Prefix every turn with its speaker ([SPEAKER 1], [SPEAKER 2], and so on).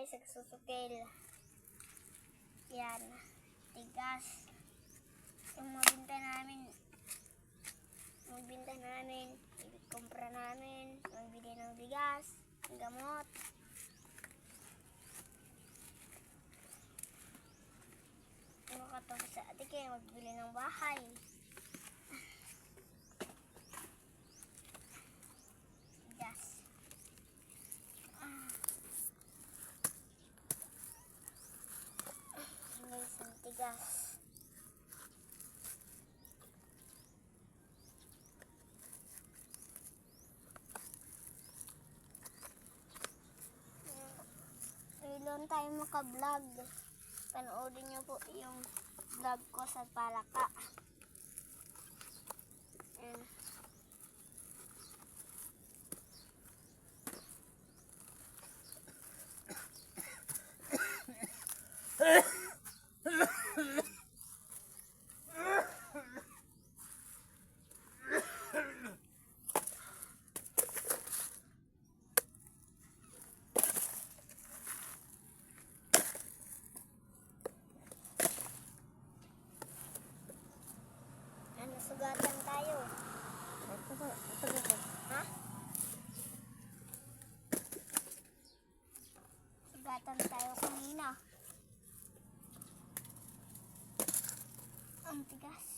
[SPEAKER 1] guys, nagsusukil. Yan, tigas. Yung mabinta namin, kumpra namin, magbili ng bigas, gamot. Makatapos sa atin kayo magbili ng bahay. Tigas. Guys, ang tigas. Ngayon tayo maka-vlog. Panoodin niyo po yung vlog ko sa Palaka. Ayan. Sugatan tayo. Ha? Sugatan tayo kanina. Ang tigas.